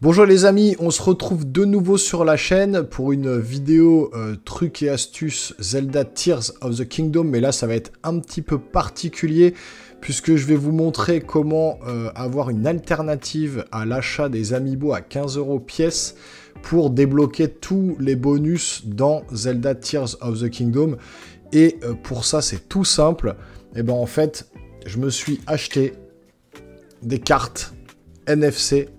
Bonjour les amis, on se retrouve de nouveau sur la chaîne pour une vidéo trucs et astuces Zelda Tears of the Kingdom, mais là ça va être un petit peu particulier puisque je vais vous montrer comment avoir une alternative à l'achat des amiibo à 15 € pièce pour débloquer tous les bonus dans Zelda Tears of the Kingdom. Et pour ça c'est tout simple, et ben en fait je me suis acheté des cartes NFC.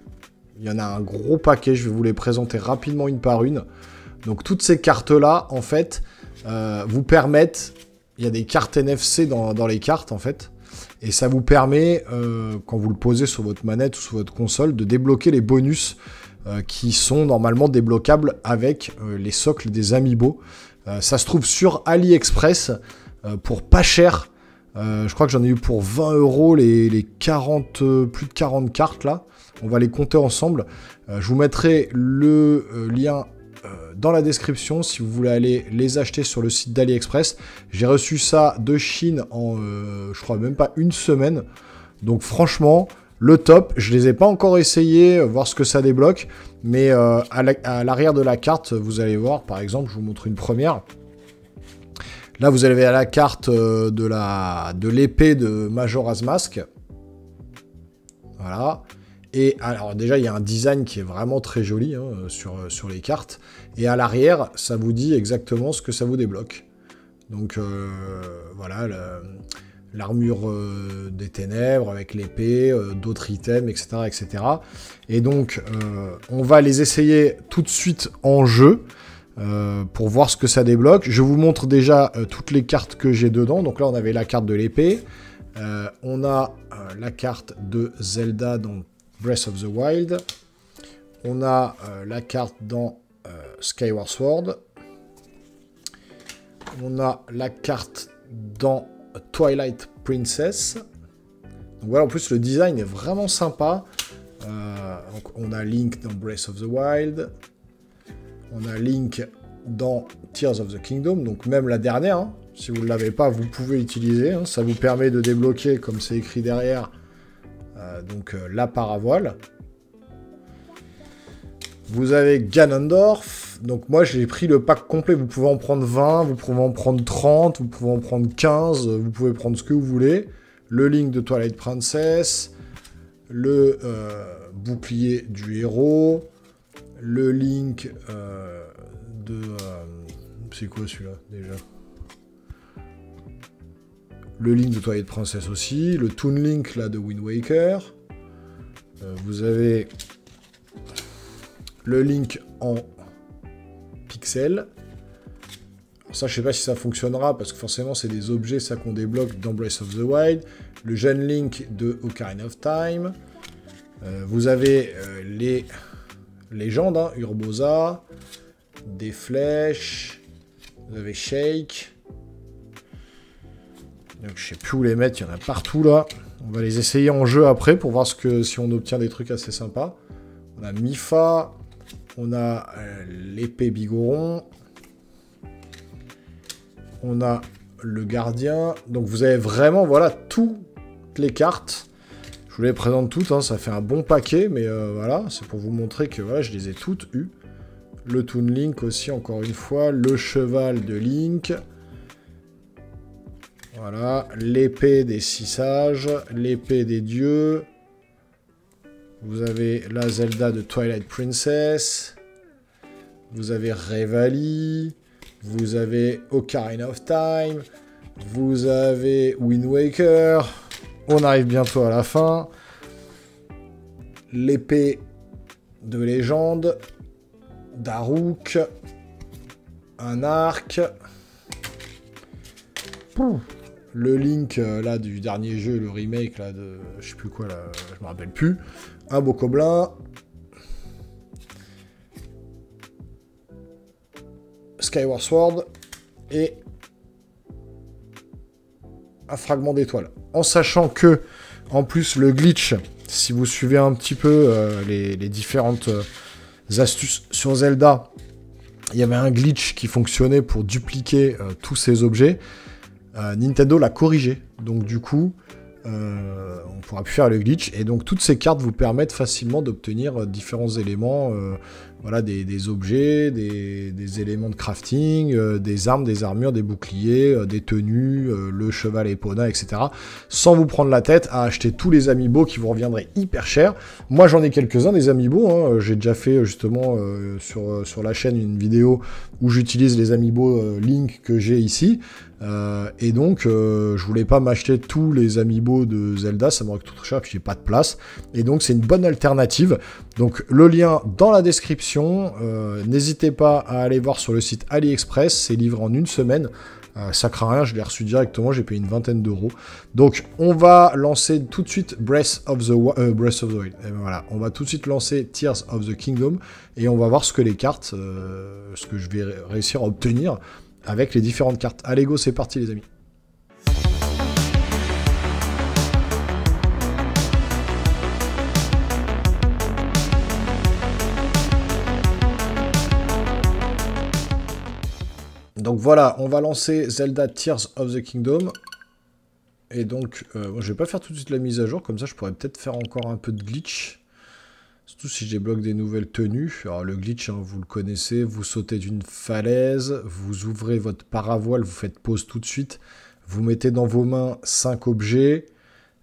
Il y en a un gros paquet, je vais vous les présenter rapidement une par une. Donc toutes ces cartes-là, en fait, vous permettent... Il y a des cartes NFC dans les cartes, en fait. Et ça vous permet, quand vous le posez sur votre manette ou sur votre console, de débloquer les bonus qui sont normalement débloquables avec les socles des amiibo. Ça se trouve sur AliExpress pour pas cher. Je crois que j'en ai eu pour 20 € les 40, plus de 40 cartes, là. On va les compter ensemble. Je vous mettrai le lien dans la description si vous voulez aller les acheter sur le site d'AliExpress. J'ai reçu ça de Chine en, je crois, même pas une semaine. Donc franchement, le top. Je les ai pas encore essayés, voir ce que ça débloque. Mais à l'arrière de la carte, vous allez voir, par exemple, je vous montre une première. Là, vous avez la carte de l'épée de Majora's Mask. Voilà. Et alors déjà, il y a un design qui est vraiment très joli hein, sur les cartes. Et à l'arrière, ça vous dit exactement ce que ça vous débloque. Donc voilà, l'armure des ténèbres avec l'épée, d'autres items, etc., etc. Et donc, on va les essayer tout de suite en jeu pour voir ce que ça débloque. Je vous montre déjà toutes les cartes que j'ai dedans. Donc là, on avait la carte de l'épée. On a la carte de Zelda dans Breath of the Wild. On a la carte dans Skyward Sword. On a la carte dans Twilight Princess. Donc voilà, en plus le design est vraiment sympa. Donc on a Link dans Breath of the Wild. On a Link dans Tears of the Kingdom. Donc même la dernière, hein, si vous ne l'avez pas, vous pouvez l'utiliser. Hein, ça vous permet de débloquer, comme c'est écrit derrière, la paravoile. Vous avez Ganondorf. Donc moi j'ai pris le pack complet. Vous pouvez en prendre 20, vous pouvez en prendre 30, vous pouvez en prendre 15, vous pouvez prendre ce que vous voulez. Le Link de Twilight Princess, le bouclier du héros, le Link c'est quoi celui-là déjà? Le Link de Twilight Princess aussi, le Toon Link là de Wind Waker. Vous avez le Link en pixel. Alors ça, je sais pas si ça fonctionnera parce que forcément, c'est des objets ça qu'on débloque dans Breath of the Wild. Le jeune Link de Ocarina of Time. Vous avez les légendes, hein, Urbosa, des flèches. Vous avez Shake. Donc je sais plus où les mettre, il y en a partout là. On va les essayer en jeu après pour voir si on obtient des trucs assez sympas. On a Mifa, on a l'épée Bigoron, on a le gardien. Donc vous avez vraiment voilà toutes les cartes. Je vous les présente toutes, hein, ça fait un bon paquet, mais voilà, c'est pour vous montrer que voilà, je les ai toutes eues. Le Toon Link aussi, encore une fois, le cheval de Link. Voilà, l'épée des 6 sages, l'épée des dieux. Vous avez la Zelda de Twilight Princess. Vous avez Revali. Vous avez Ocarina of Time. Vous avez Wind Waker. On arrive bientôt à la fin. L'épée de légende. Daruk. Un arc. Le Link, là, du dernier jeu, le remake, là, de... Je sais plus quoi, là, je me rappelle plus. Un Bokoblin. Skyward Sword. Et... un fragment d'étoile. En sachant que, en plus, le glitch, si vous suivez un petit peu les différentes astuces sur Zelda, il y avait un glitch qui fonctionnait pour dupliquer tous ces objets. Nintendo l'a corrigé. Donc du coup, on pourra plus faire le glitch. Et donc toutes ces cartes vous permettent facilement d'obtenir différents éléments, voilà, des objets, des éléments de crafting, des armes, des armures, des boucliers, des tenues, le cheval Epona, etc. Sans vous prendre la tête à acheter tous les amiibo qui vous reviendraient hyper cher. Moi j'en ai quelques-uns des amiibo, hein. J'ai déjà fait justement sur la chaîne une vidéo où j'utilise les amiibo Link que j'ai ici. Et donc je voulais pas m'acheter tous les amiibo de Zelda, ça m'aurait coûté trop cher puis j'ai pas de place, et donc c'est une bonne alternative. Donc le lien dans la description, n'hésitez pas à aller voir sur le site AliExpress, c'est livré en une semaine, ça craint rien, je l'ai reçu directement, j'ai payé une vingtaine d'euros. Donc on va lancer tout de suite Breath of the Wild, et voilà, on va tout de suite lancer Tears of the Kingdom, et on va voir ce que les cartes, ce que je vais réussir à obtenir avec les différentes cartes. Allez go, c'est parti les amis. Donc voilà, on va lancer Zelda Tears of the Kingdom. Et donc, je vais pas faire tout de suite la mise à jour, comme ça je pourrais peut-être faire encore un peu de glitch. Surtout si je débloque des nouvelles tenues. Alors le glitch, hein, vous le connaissez, vous sautez d'une falaise, vous ouvrez votre paravoile, vous faites pause tout de suite, vous mettez dans vos mains 5 objets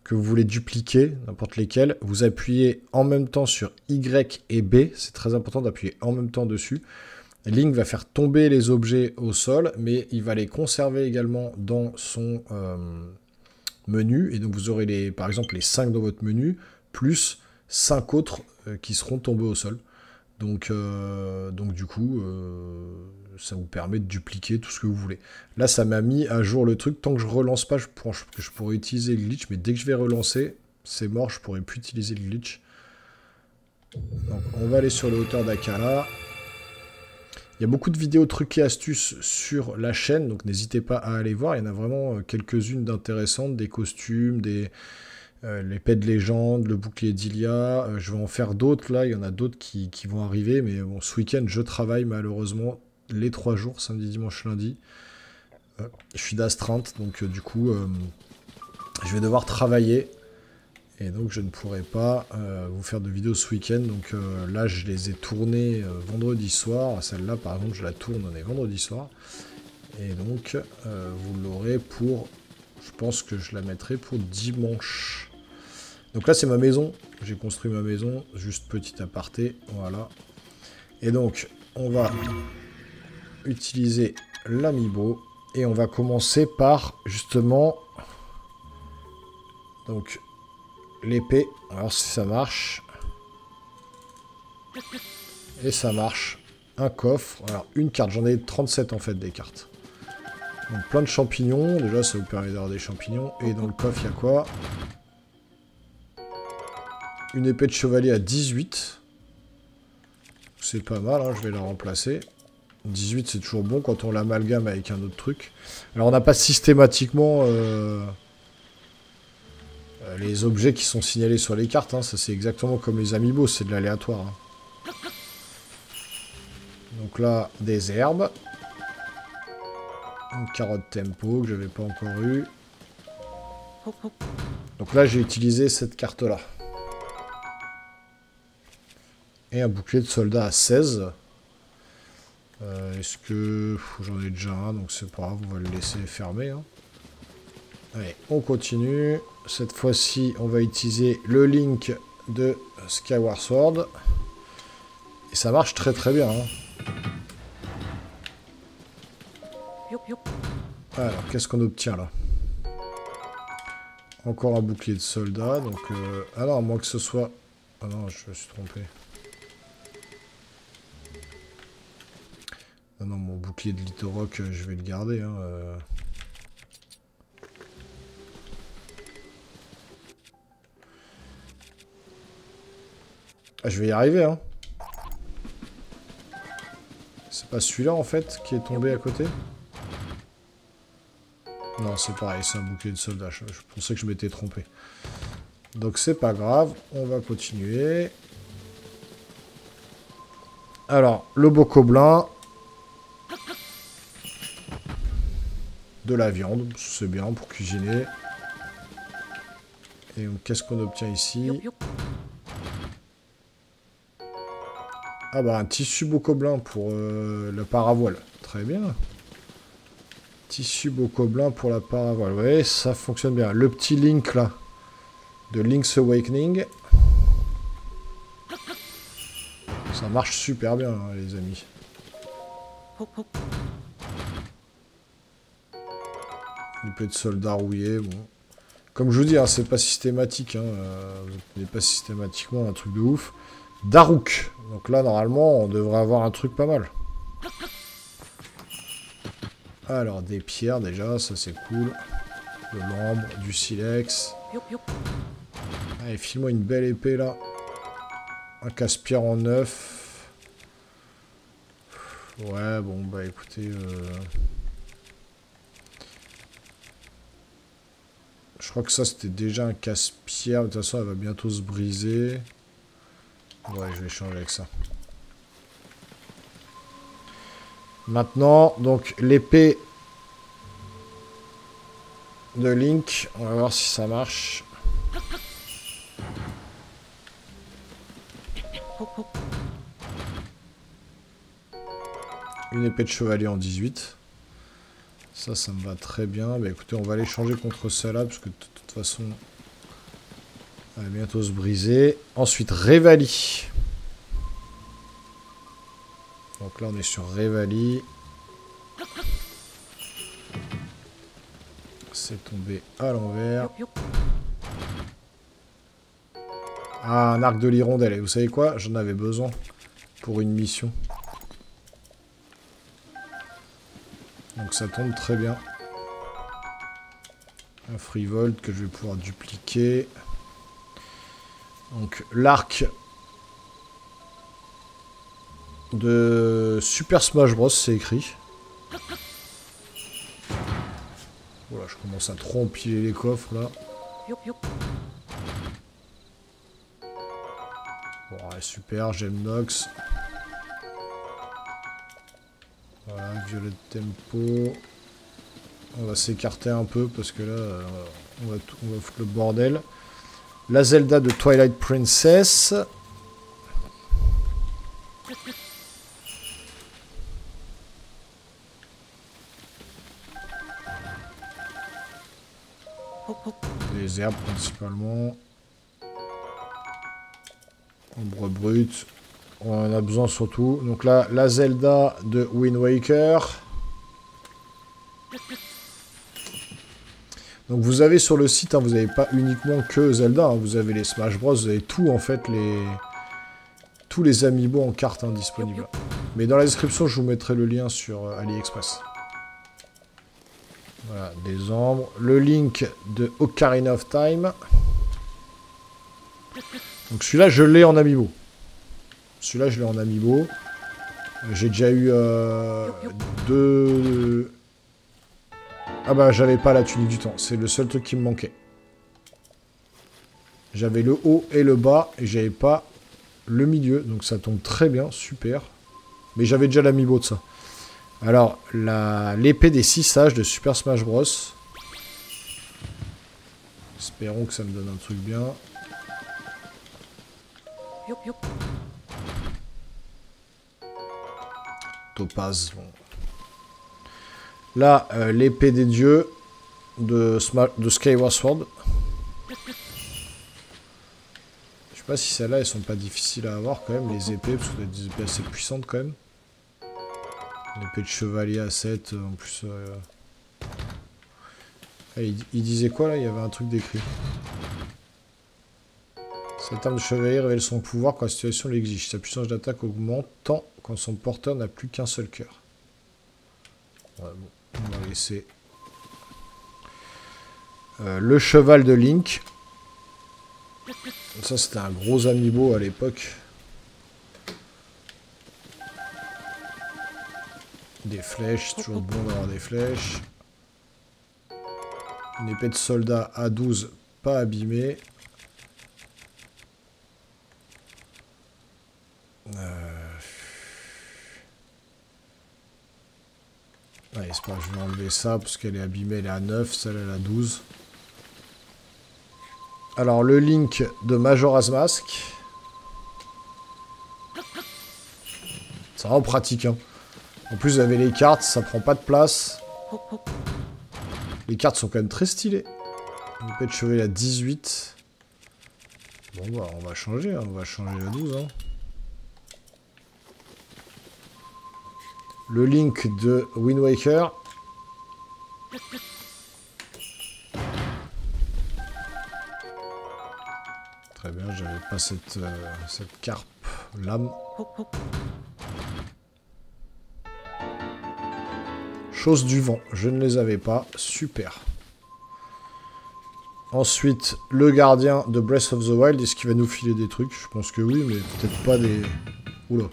que vous voulez dupliquer, n'importe lesquels, vous appuyez en même temps sur Y et B, c'est très important d'appuyer en même temps dessus. Link va faire tomber les objets au sol, mais il va les conserver également dans son menu, et donc vous aurez par exemple les 5 dans votre menu, plus 5 autres qui seront tombés au sol. Donc du coup, ça vous permet de dupliquer tout ce que vous voulez. Là, ça m'a mis à jour le truc. Tant que je relance pas, je pourrais utiliser le glitch, mais dès que je vais relancer, c'est mort, je pourrais plus utiliser le glitch. Donc, on va aller sur les hauteurs d'Akala. Il y a beaucoup de vidéos trucs et astuces sur la chaîne, donc n'hésitez pas à aller voir. Il y en a vraiment quelques-unes d'intéressantes, des costumes, l'épée de légende, le bouclier d'Ilia. Je vais en faire d'autres là, il y en a d'autres qui vont arriver, mais bon, ce week-end je travaille malheureusement les 3 jours, samedi, dimanche, lundi. Je suis d'astreinte, donc du coup je vais devoir travailler. Et donc je ne pourrai pas vous faire de vidéos ce week-end. Donc là je les ai tournées vendredi soir. Celle-là par exemple je la tourne, on est vendredi soir. Et donc vous l'aurez pour... Je pense que je la mettrai pour dimanche. Donc là c'est ma maison. J'ai construit ma maison. Juste petit aparté. Voilà. Et donc on va utiliser l'amiibo. Et on va commencer par justement... Donc... l'épée, alors si ça marche. Et ça marche. Un coffre, alors une carte, j'en ai 37 en fait des cartes. Donc plein de champignons, déjà ça vous permet d'avoir des champignons. Et dans le coffre il y a quoi? Une épée de chevalier à 18. C'est pas mal, hein, je vais la remplacer. 18 c'est toujours bon quand on l'amalgame avec un autre truc. Alors on n'a pas systématiquement... les objets qui sont signalés sur les cartes, hein, ça c'est exactement comme les amiibo, c'est de l'aléatoire. Hein. Donc là, des herbes. Une carotte tempo que je n'avais pas encore eu. Donc là, j'ai utilisé cette carte-là. Et un bouclier de soldat à 16. Est-ce que... J'en ai déjà un, donc c'est pas grave, on va le laisser fermer. Hein. Allez, on continue. Cette fois-ci, on va utiliser le Link de Skyward Sword. Et ça marche très très bien. Hein. Alors, qu'est-ce qu'on obtient là? Encore un bouclier de soldat. Donc, ah non, à moins que ce soit... Ah non, je me suis trompé. Ah non, mon bouclier de Litorok, je vais le garder. Hein, Ah, je vais y arriver, hein. C'est pas celui-là, en fait, qui est tombé à côté? Non, c'est pareil, c'est un bouclier de soldat. Je pensais que je m'étais trompé. Donc, c'est pas grave. On va continuer. Alors, le bocoblin. De la viande, c'est bien pour cuisiner. Et qu'est-ce qu'on obtient ici? Ah bah un tissu bocoblin pour le paravoile. Très bien. Tissu bocoblin pour la paravoile. Ouais, ça fonctionne bien. Le petit Link là, de Link's Awakening. Ça marche super bien, hein, les amis. Épée de soldat rouillé, bon. Comme je vous dis, hein, c'est pas systématique. Hein, vous n'avez pas systématiquement un truc de ouf. Daruk. Donc là, normalement, on devrait avoir un truc pas mal. Alors, des pierres déjà, ça c'est cool. De l'ambre, du silex. Allez, file-moi une belle épée là. Un casse-pierre en 9. Ouais, bon, bah écoutez... Je crois que ça, c'était déjà un casse-pierre. De toute façon, elle va bientôt se briser. Ouais, je vais changer avec ça. Maintenant, donc, l'épée de Link. On va voir si ça marche. Une épée de chevalier en 18. Ça me va très bien. Bah écoutez, on va aller changer contre celle-là, parce que de toute façon, elle va bientôt se briser. Ensuite, Revali. Donc là, on est sur Revali. C'est tombé à l'envers. Ah, un arc de l'hirondelle. Et vous savez quoi? J'en avais besoin pour une mission. Donc ça tombe très bien. Un frivolt que je vais pouvoir dupliquer. Donc l'arc de Super Smash Bros, c'est écrit. Voilà, je commence à trop empiler les coffres là. Bon, ouais, super, j'aime Nox. Voilà, violet tempo. On va s'écarter un peu parce que là, on va foutre le bordel. La Zelda de Twilight Princess. Les herbes principalement. Ombre brute. On en a besoin surtout. Donc là, la Zelda de Wind Waker. Donc vous avez sur le site, hein, vous n'avez pas uniquement que Zelda, hein, vous avez les Smash Bros, vous avez tout en fait, tous les amiibo en carte, hein, disponibles. Mais dans la description, je vous mettrai le lien sur AliExpress. Voilà, des ombres. Le Link de Ocarina of Time. Donc celui-là, je l'ai en amiibo. Celui-là, je l'ai en amiibo. J'ai déjà eu deux... Ah bah, j'avais pas la tunique du temps. C'est le seul truc qui me manquait. J'avais le haut et le bas, et j'avais pas le milieu. Donc ça tombe très bien, super. Mais j'avais déjà l'amiibo de ça. Alors, l'épée des 6 sages de Super Smash Bros. Espérons que ça me donne un truc bien. Topaz, bon. Là, l'épée des dieux de Skyward Sword. Je sais pas si celles-là, elles sont pas difficiles à avoir quand même, les épées, parce que c'est des épées assez puissantes quand même. L'épée de chevalier à 7, en plus... Ah, il disait quoi là? Il y avait un truc d'écrit. Cette arme de chevalier révèle son pouvoir quand la situation l'exige. Sa puissance d'attaque augmente tant quand son porteur n'a plus qu'un seul cœur. Ouais, bon. On va laisser le cheval de Link. Ça, c'était un gros amiibo à l'époque. Des flèches, toujours bon d'avoir des flèches. Une épée de soldat A12, pas abîmée. Allez, c'est pas grave, je vais enlever ça parce qu'elle est abîmée, elle est à 9, celle elle est à 12. Alors, le Link de Majora's Mask. C'est vraiment pratique, hein. En plus, vous avez les cartes, ça prend pas de place. Les cartes sont quand même très stylées. Épée de chevalier à 18. Bon, bah, on va changer, hein. On va changer à 12, hein. Le Link de Wind Waker. Très bien, j'avais pas cette carpe lame. Chose du vent, je ne les avais pas. Super. Ensuite, le gardien de Breath of the Wild. Est-ce qu'il va nous filer des trucs? Je pense que oui, mais peut-être pas des... Oula.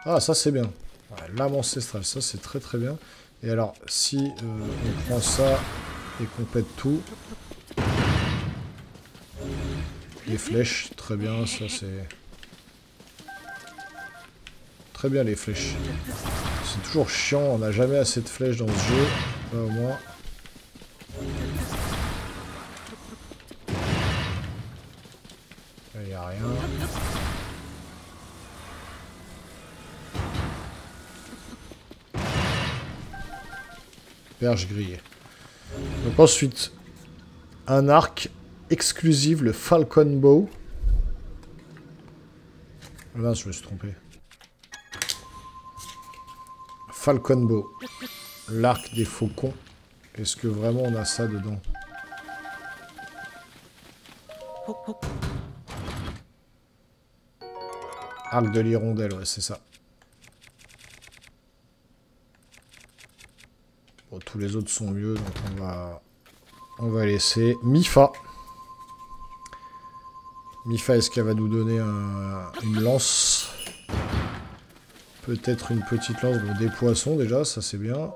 Ah, ça c'est bien. Ouais, l'âme ancestrale, ça c'est très très bien. Et alors, si on prend ça et qu'on pète tout... Les flèches, très bien, ça c'est... Très bien les flèches. C'est toujours chiant, on n'a jamais assez de flèches dans ce jeu. Là au moins. Il n'y a rien. Perche grillée. Donc ensuite, un arc exclusif, le Falcon Bow. Là, je me suis trompé. Falcon Bow. L'arc des faucons. Est-ce que vraiment on a ça dedans? Arc de l'hirondelle, ouais, c'est ça. Bon, tous les autres sont mieux, donc on va laisser. Mipha. Mipha, est-ce qu'elle va nous donner une lance? Peut-être une petite lance. Bon, des poissons déjà, ça c'est bien.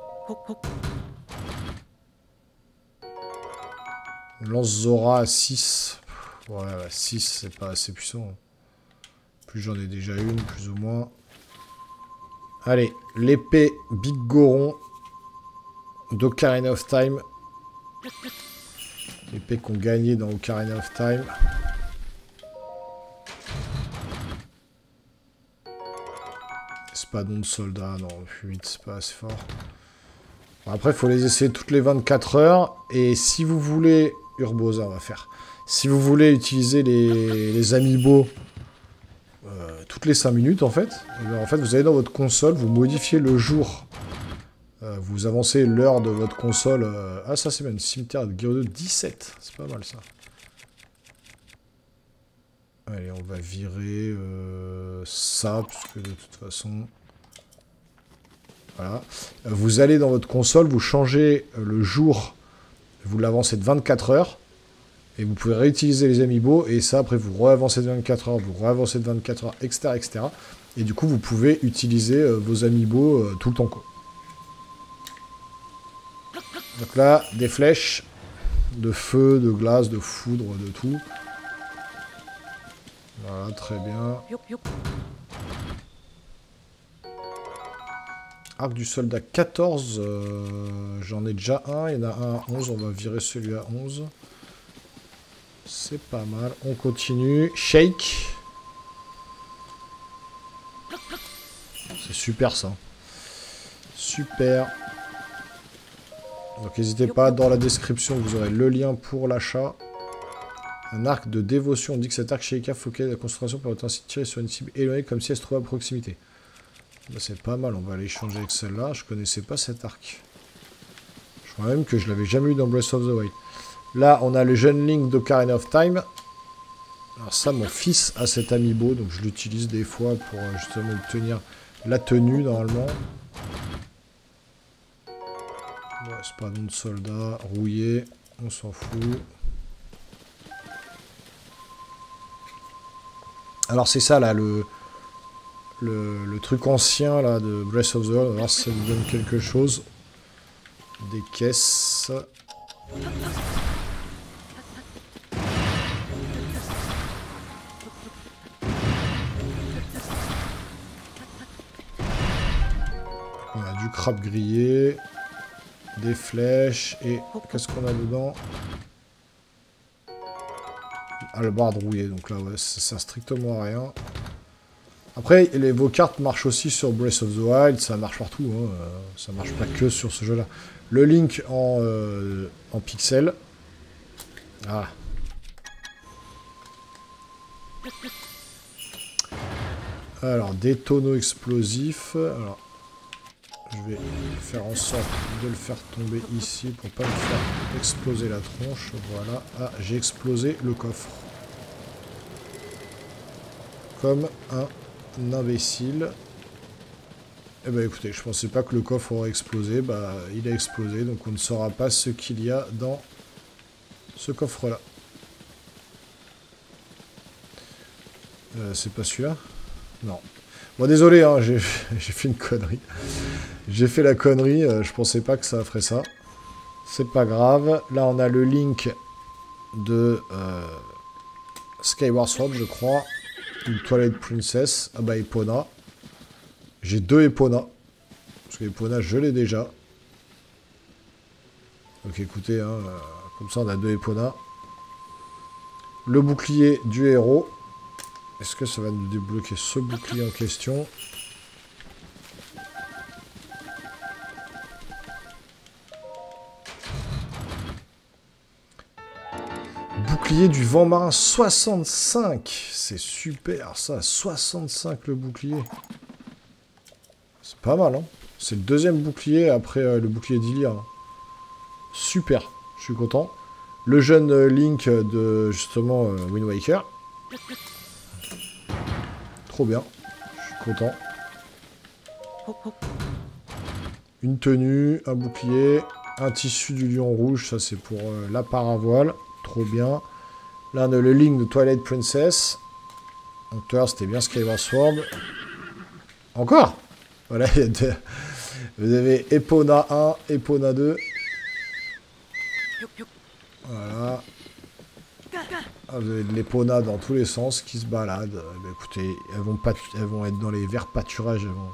Une lance Zora à 6. Ouais, 6 c'est pas assez puissant. Plus j'en ai déjà une, plus ou moins. Allez, l'épée Big Goron d'Ocarina of Time. L'épée qu'on gagnait dans Ocarina of Time. Espadon de soldat, non, 8 c'est pas assez fort. Bon, après, il faut les essayer toutes les 24 heures. Et si vous voulez... Urbosa, on va faire. Si vous voulez utiliser les amiibo toutes les 5 minutes, en fait, vous allez dans votre console, vous modifiez le jour. Vous avancez l'heure de votre console. Ah, ça, c'est bien. Une cimetière de Gerudo 17. C'est pas mal, ça. Allez, on va virer ça, puisque de toute façon... Voilà. Vous allez dans votre console, vous changez le jour, vous l'avancez de 24 heures, et vous pouvez réutiliser les amiibo, et ça, après, vous réavancez de 24 heures, vous réavancez de 24 heures, etc., etc. Et du coup, vous pouvez utiliser vos amiibo tout le temps, quoi. Donc là, des flèches, de feu, de glace, de foudre, de tout. Voilà, très bien. Arc du soldat 14, j'en ai déjà un, il y en a un à 11, on va virer celui à 11. C'est pas mal, on continue. Shake. C'est super ça. Super. Donc n'hésitez pas, dans la description vous aurez le lien pour l'achat. Un arc de dévotion, on dit que cet arc Sheikah focalise la concentration pour ainsi tirer sur une cible éloignée comme si elle se trouvait à proximité. Bah, c'est pas mal, on va aller échanger avec celle-là. Je connaissais pas cet arc. Je crois même que je l'avais jamais eu dans Breath of the Wild. Là, on a le jeune Link d'Ocarina of Time. Alors ça, mon fils a cet amiibo, donc je l'utilise des fois pour justement obtenir la tenue, normalement. Ouais, espadon de soldat, rouillé, on s'en fout. Alors c'est ça, là, le truc ancien là de Breath of the Wild, on va voir si ça nous donne quelque chose. Des caisses. On a dû crabe grillé, des flèches, et qu'est-ce qu'on a dedans? Albarde rouillée, donc là, ouais, ça sert strictement à rien. Après, vos cartes marchent aussi sur Breath of the Wild, ça marche partout, hein, ça marche pas que sur ce jeu-là. Le Link en pixel. Ah. Alors, des tonneaux explosifs. Alors, je vais faire en sorte de le faire tomber ici pour pas me faire exploser la tronche. Voilà. Ah, j'ai explosé le coffre. Comme un imbécile. Eh ben écoutez, je pensais pas que le coffre aurait explosé. Bah, il a explosé, donc on ne saura pas ce qu'il y a dans ce coffre-là. C'est pas celui-là? Non. Bon, désolé, hein, j'ai fait une connerie. J'ai fait la connerie, je pensais pas que ça ferait ça. C'est pas grave. Là, on a le Link de Skyward Sword, je crois. Une Twilight Princess. Ah bah, Epona. J'ai 2 Epona. Parce que Epona, je l'ai déjà. Donc écoutez, hein, comme ça, on a 2 Epona. Le bouclier du héros. Est-ce que ça va nous débloquer ce bouclier en question? Bouclier du vent marin 65. C'est super ça, 65 le bouclier. C'est pas mal, hein. C'est le deuxième bouclier après le bouclier d'Ilia. Hein. Super, je suis content. Le jeune Link de justement Wind Waker. Trop bien, je suis content. Une tenue, un bouclier, un tissu du lion rouge, ça c'est pour la paravoile. Trop bien. Là, on a le Link de Twilight Princess. Donc, tout à l'heure, c'était bien Skyward Sword. Encore? Voilà, il y a deux. Vous avez Epona 1, Epona 2. Voilà. Ah, vous avez de l'Epona dans tous les sens qui se baladent. Ben, écoutez, elles vont être dans les verts pâturages. Elles vont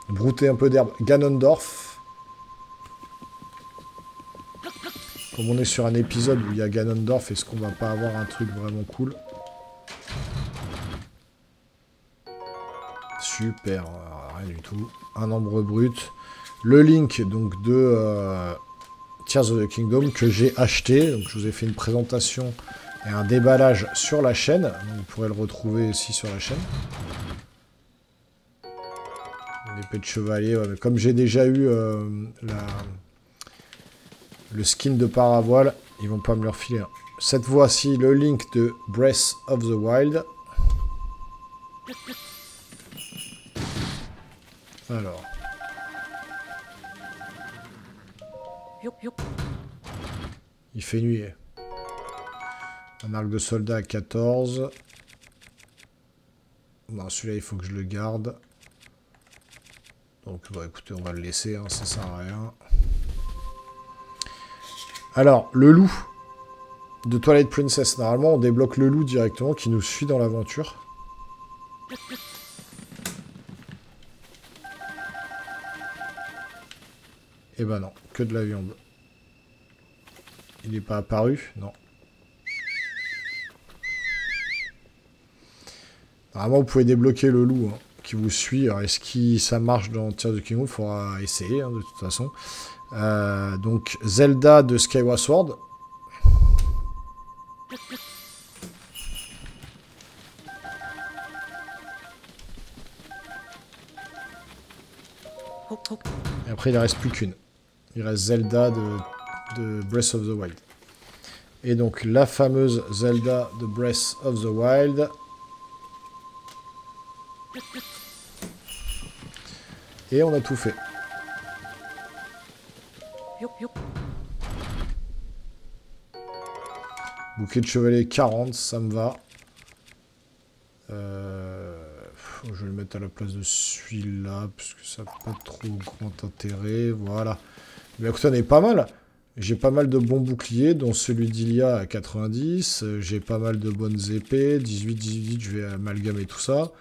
brouter un peu d'herbe. Ganondorf. Comme on est sur un épisode où il y a Ganondorf, est-ce qu'on va pas avoir un truc vraiment cool? Super, rien du tout. Un ambre brut. Le Link donc de Tears of the Kingdom que j'ai acheté. Donc je vous ai fait une présentation et un déballage sur la chaîne. Donc, vous pourrez le retrouver aussi sur la chaîne. Une épée de chevalier. Ouais, mais comme j'ai déjà eu le skin de paravoile, ils vont pas me le refiler. Hein. Cette fois-ci, le Link de Breath of the Wild. Alors. Il fait nuit. Un arc de soldat à 14. Non, celui-là, il faut que je le garde. Donc, bah, écoutez, on va le laisser, hein, ça sert à rien. Alors, le loup de Twilight Princess. Normalement, on débloque le loup directement qui nous suit dans l'aventure. Eh ben non, que de la viande. Il n'est pas apparu? Non. Normalement, vous pouvez débloquer le loup hein, qui vous suit. Alors, est-ce que ça marche dans Tears of the Kingdom? Il faudra essayer, hein, de toute façon. Donc, Zelda de Skyward Sword. Et après, il ne reste plus qu'une. Il reste Zelda de Breath of the Wild. Et donc, la fameuse Zelda de Breath of the Wild. Et on a tout fait. Bouquet de chevalier 40, ça me va. Je vais le mettre à la place de celui-là, parce que ça n'a pas trop grand intérêt. Voilà. Mais écoutez, on est pas mal. J'ai pas mal de bons boucliers, dont celui d'Ilia à 90. J'ai pas mal de bonnes épées. 18, 18, je vais amalgamer tout ça.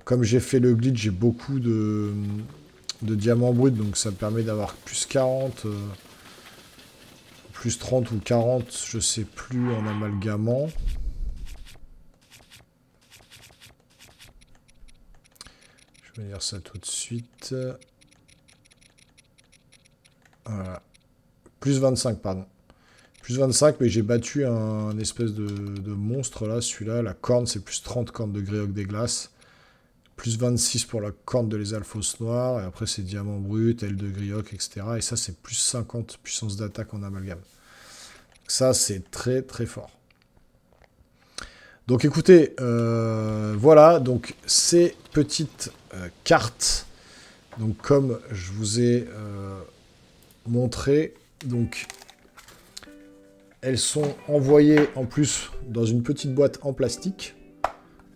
Comme j'ai fait le glitch, j'ai beaucoup de de diamants bruts, donc ça me permet d'avoir plus 40, plus 30 ou 40, je sais plus, en amalgamant. Je vais dire ça tout de suite. Voilà. Plus 25, pardon. Plus 25, mais j'ai battu un espèce de monstre là, celui-là. La corne, c'est plus 30 cornes de Gréoc des glaces. Plus 26 pour la corne de les Alphos noirs. Et après, c'est diamant brut, aile de Grioc, etc. Et ça, c'est plus 50 puissance d'attaque en amalgame. Ça, c'est très très fort. Donc écoutez, voilà, donc ces petites cartes, donc comme je vous ai montré, donc elles sont envoyées en plus dans une petite boîte en plastique.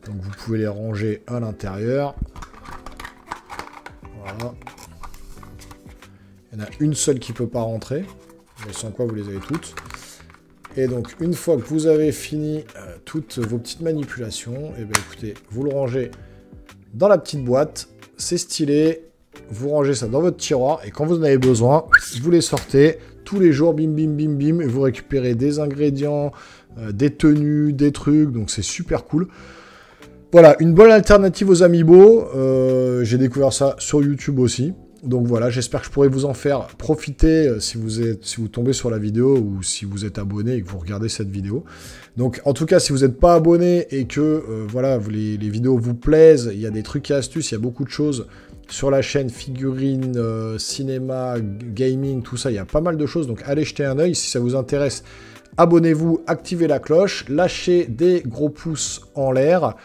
Donc vous pouvez les ranger à l'intérieur. Voilà. Il y en a une seule qui ne peut pas rentrer, mais sans quoi vous les avez toutes. Et donc, une fois que vous avez fini toutes vos petites manipulations, et bien écoutez, vous le rangez dans la petite boîte, c'est stylé, vous rangez ça dans votre tiroir, et quand vous en avez besoin, vous les sortez tous les jours, bim, bim, bim, bim, et vous récupérez des ingrédients, des tenues, des trucs, donc c'est super cool. Voilà, une bonne alternative aux Amiibo, j'ai découvert ça sur YouTube aussi. Donc voilà, j'espère que je pourrai vous en faire profiter si vous tombez sur la vidéo ou si vous êtes abonné et que vous regardez cette vidéo. Donc en tout cas, si vous n'êtes pas abonné et que voilà, les vidéos vous plaisent, il y a des trucs et astuces, il y a beaucoup de choses sur la chaîne, figurines, cinéma, gaming, tout ça, il y a pas mal de choses. Donc allez jeter un œil si ça vous intéresse. Abonnez-vous, activez la cloche, lâchez des gros pouces en l'air.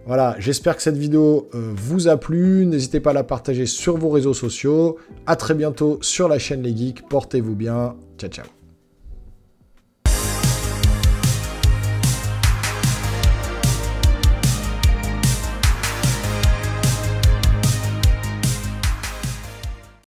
Voilà, j'espère que cette vidéo vous a plu. N'hésitez pas à la partager sur vos réseaux sociaux. À très bientôt sur la chaîne Les Geeks. Portez-vous bien. Ciao, ciao.